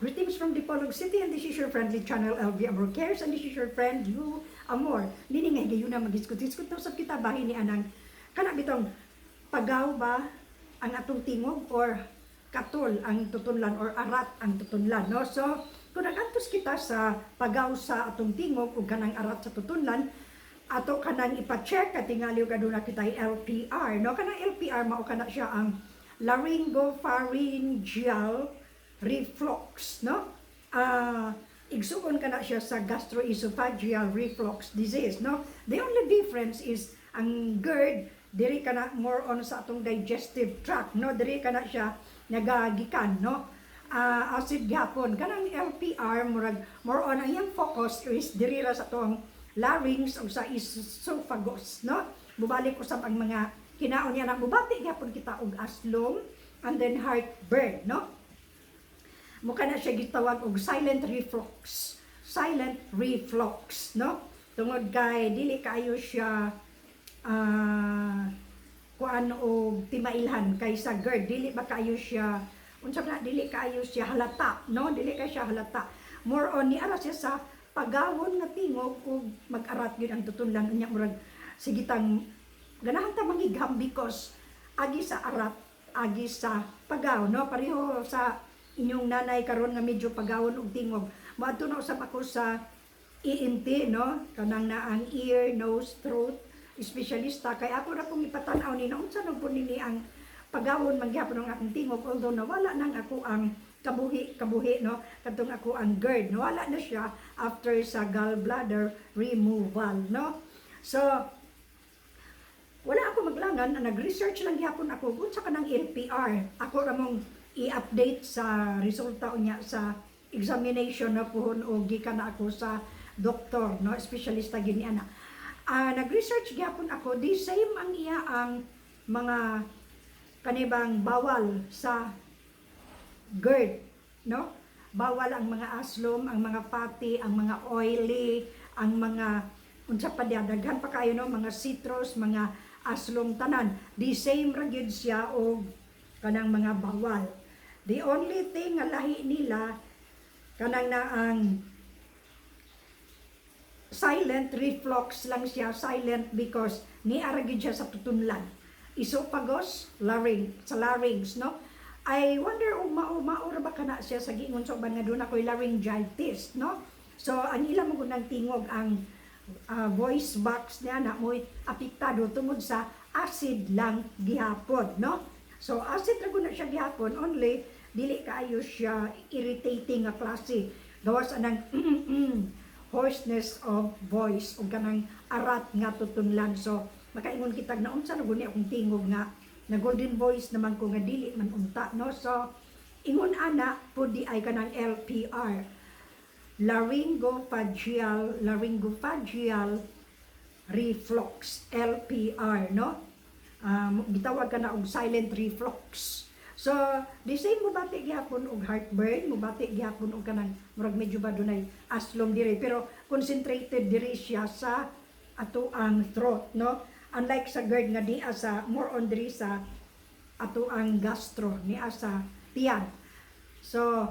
Greetings from Dipolog City, and this is your friendly channel, LV Amor Cares, and this is your friend, Lu Amor. Nini nga higayon na mag-diskut-diskut sa kita bahin ni Anang. Kana bitong pagaw ba ang atong tingog or katol ang tutunlan or arat ang tutunlan, no? So, kung nagantos kita sa pagaw sa atong tingog o kanang arat sa tutunlan, ato kanang ipa-check at tingali ka doon na kita LPR, no? Kanang LPR, mao kana siya ang laryngopharyngeal reflux, no? Igsuon ka na siya sa gastroesophageal reflux disease, no? The only difference is ang GERD, diri ka na more on sa atong digestive tract, no? Diri ka na siya nagagikan, no? Acid gapon. Kanang LPR, more on ang iyang focus is diri ra sa atong larynx o sa esophagus, no? Mubalik ko sa ang mga kinaon niya na mubati gapon kita og aslom and then heartburn, no? Mukha na siya gitawag og silent reflux. Silent reflux, no? Tungod kay dili kaayo siya kuan og timailhan kaysa GERD, dili ba kaayo siya unsa na dili kaayo siya halata, no? Dili kay siya halata. More on ni ara siya sa pagawon nga tingog ug mag-arat gyud ang tutunlan unya murag sigitang ganahan ta mangigham because agi sa arat, agi sa pagaw, no? Pareho sa inyong nanay karon nga medyo pagawon og tingog. Moadto na usab ako sa ENT, no? Kanang na ang ear, nose, throat espesyalista kay ako ra pong ipatan-aw ni unsa nang po nini ang pagawon mangyapon ng akong tingog, although nawala nang ako ang kabuhi, no? Kadtong ako ang GERD, nawala na siya after sa gallbladder removal, no? So wala ako maglangan, nag-research lang gyapon ako unsa kanang LPR. Ako ra mong i-update sa resulta niya sa examination na puhon o gikan na ako sa doktor, no, espesyalista gini ana. Nag-research gyapon ako, di same ang iya ang mga kanibang bawal sa GERD, no? Bawal ang mga aslom, ang mga fatty, ang mga oily, ang mga unsa pa diya daghan pa kayo, no, mga citrus, mga aslom tanan. Di same ra gyud siya og kanang mga bawal. The only thing nga lahi nila kanang na ang silent reflux lang siya, silent because niara gyud siya sa tutunlan. Esophagus, larynx, no? I wonder maura ba kana siya sa giingon sa uban nga doon ako'y laryngitis, no? So ang ilang mo nang tingog ang voice box niya na mo'y apektado tungod sa acid lang gihapon, no? So acid ra gud na siya gihapon, only dili kaayo siya irritating nga klase. Gawas anang hoarseness of voice o kanang arat nga tutunlan. So makaingon kitag na unsa na guni akong tingog nga na golden voice naman ko nga dili man unta, no? So ingon ana pud di ay kanang LPR, laryngopharyngeal reflux, LPR, no? Gitawag ka na og silent reflux. So the same mubati gihapon og heartburn, mubati gihapon og kanang murag medyo ba dunay aslom diri, pero concentrated diri siya sa ato ang throat, no? Unlike sa GERD nga di sa more on diri sa ato ang gastro, ni sa tiyan. So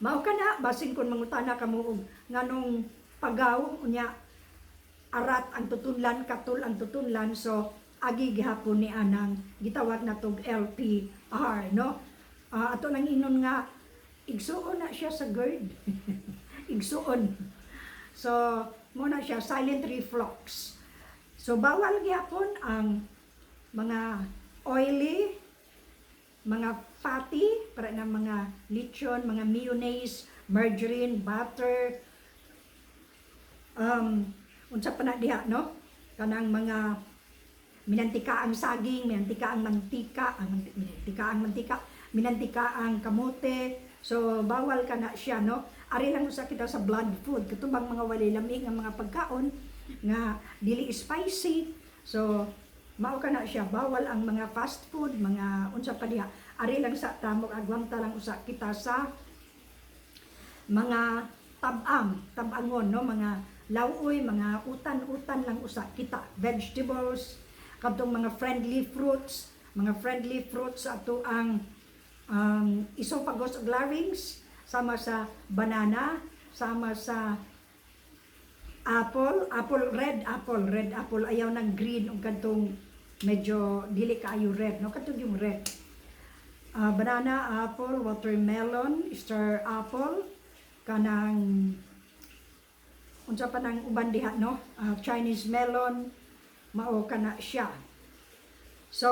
mao kana basin kun mangutana kamo og nganong pagaw unya arat ang tutunlan, katul ang tutunlan, so agi gihapon ni anang gitawag na tog LPR, no? Ato nang inon nga igsuon na siya sa GERD. Igsuon. So mo na siya silent reflux. So bawal gihapon ang mga oily, mga fatty, para na mga lechon, mga mayonnaise, margarine, butter, unsa pa na diha, no? Kanang mga minantika ang saging, minantika ang mantika, minantika ang kamote. So bawal ka na siya, no? Ari lang usa kita sa blood food, katubang mga walay lamig nga mga pagkaon nga dili spicy. So mao ka na siya, bawal ang mga fast food, mga unsa pa diha. Ari lang sa tamok agwanta lang usa kita sa mga tabangon, no? Mga lauoy, mga utan-utan lang usa kita, vegetables, kadtong mga friendly fruits ato ang esophagus ug larynx, sama sa banana, sama sa red apple, ayaw ng green o kantong medyo dili kaayo red, no? Kantong yung red. Banana, apple, watermelon, star apple, kanang unsa pa nang uban diha, no? Chinese melon, mao kana siya. So,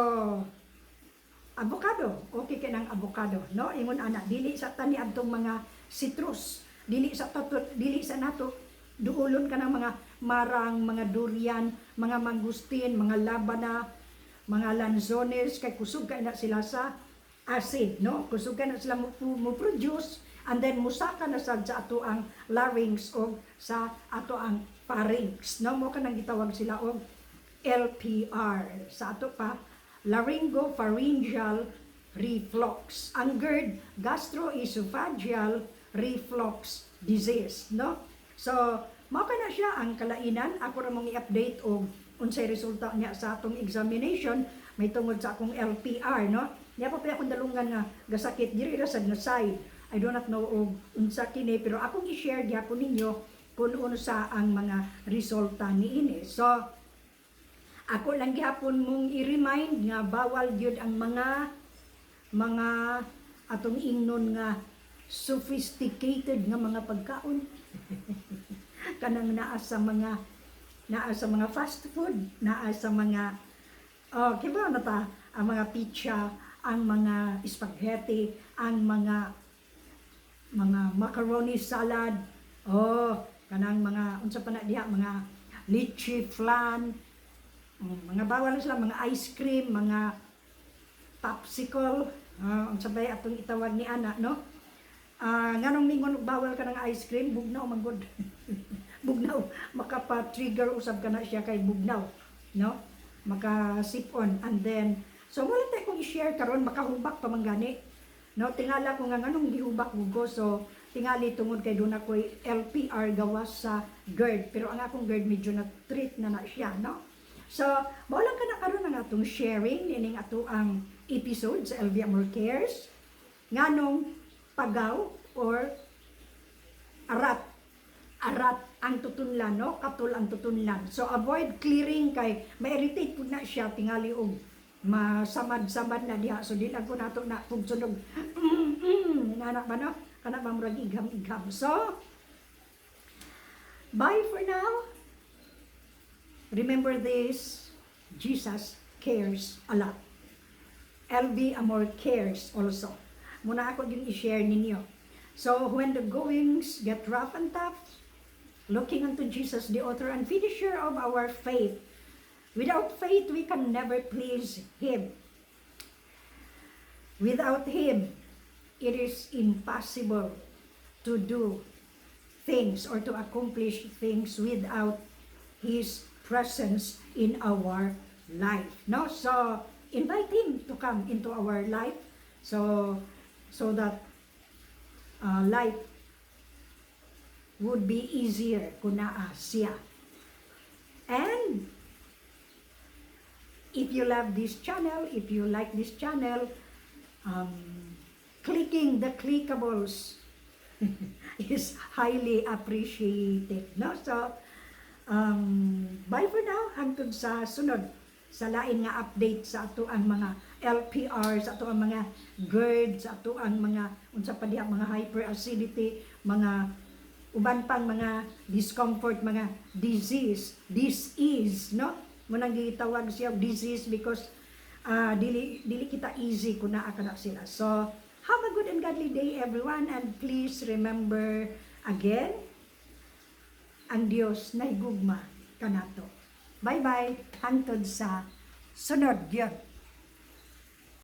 avocado, okay ka ng avocado, no? Ingon ana, dili sa tani adtong mga citrus, dili sa nato duulon ka ng mga marang, mga durian, mga mangustin, mga labana, mga lanzones, kay kusog ka na sila sa acid, no? Kusog ka na sila mo produce, and then musaka na sad sa ato ang larynx o sa ato ang pharynx, no? Mo ka nang gitawag sila og LPR. Sa ato pa, laryngopharyngeal reflux. Ang GERD, gastroesophageal reflux disease, no? So, mao na siya ang kalainan. Ako ra mong i-update og unsay resulta niya sa atong examination may tungod sa akong LPR, no? Niya pa akong dalungan nga gasakit diri ra sad na side. I do not know og unsa kini, pero akong i-share gyapon ninyo kung unsa ang mga resulta niini. So, ako lang gihapon mong i-remind nga bawal gyud ang mga atong ingnon nga sophisticated nga mga pagkaon. Kanang naa sa mga fast food, naa sa mga kiba na ta, ang mga pizza, ang mga spaghetti, ang mga macaroni salad, kanang mga unsa pa na diha, mga lychee flan, mga bawal na sila, mga ice cream, mga popsicle, unsa ba atong itawag ni ana, no? Nganong mingon bawal ka ng ice cream, bugnaw man gud. Bugnaw, makapa-trigger usab ka na siya kay bugnaw, no? Maka-sip-on, and then so wala tayo kong i-share karon, makahubak pa man gani, no? Tingala ko nga nganong gihubak ko, so tingali tungod kay doon ako LPR gawas sa GERD, pero ang akong GERD medyo na treat na siya, no? So, maulang ka na karon ang atong sharing nining ato ang episode sa LV Amor Cares nganong pagaw or arat ang tutunlan, no? Katul ang tutunlan. So, avoid clearing kay ma-irritate po na siya tingali og masamad-samad na diha. So, di lang ko nato na pugsunog anak ba, no? Kana ba murag igham-igham. So, bye for now. Remember this, Jesus cares a lot. LV Amor cares also. Muna ako din i-share ninyo. So, when the goings get rough and tough, looking unto Jesus, the author and finisher of our faith. Without faith, we can never please Him. Without Him, it is impossible to do things or to accomplish things without His presence in our life, no? So invite Him to come into our life, so that life would be easier kung naa siya. And if you love this channel, if you like this channel, clicking the clickables is highly appreciated, no? So bye for now, hangtod sa sunod sa lain nga update sa ato ang mga LPR, sa ato ang mga GERD, sa ato ang mga unsa pa diha, mga hyperacidity, mga uban pang mga discomfort, mga disease, no? Munang gitawag siya disease because dili kita easy kung naa kana sila. So have a good and godly day everyone, and please remember again, ang Dios na higugma kanato. Bye-bye, hangtod sa sunod gyud.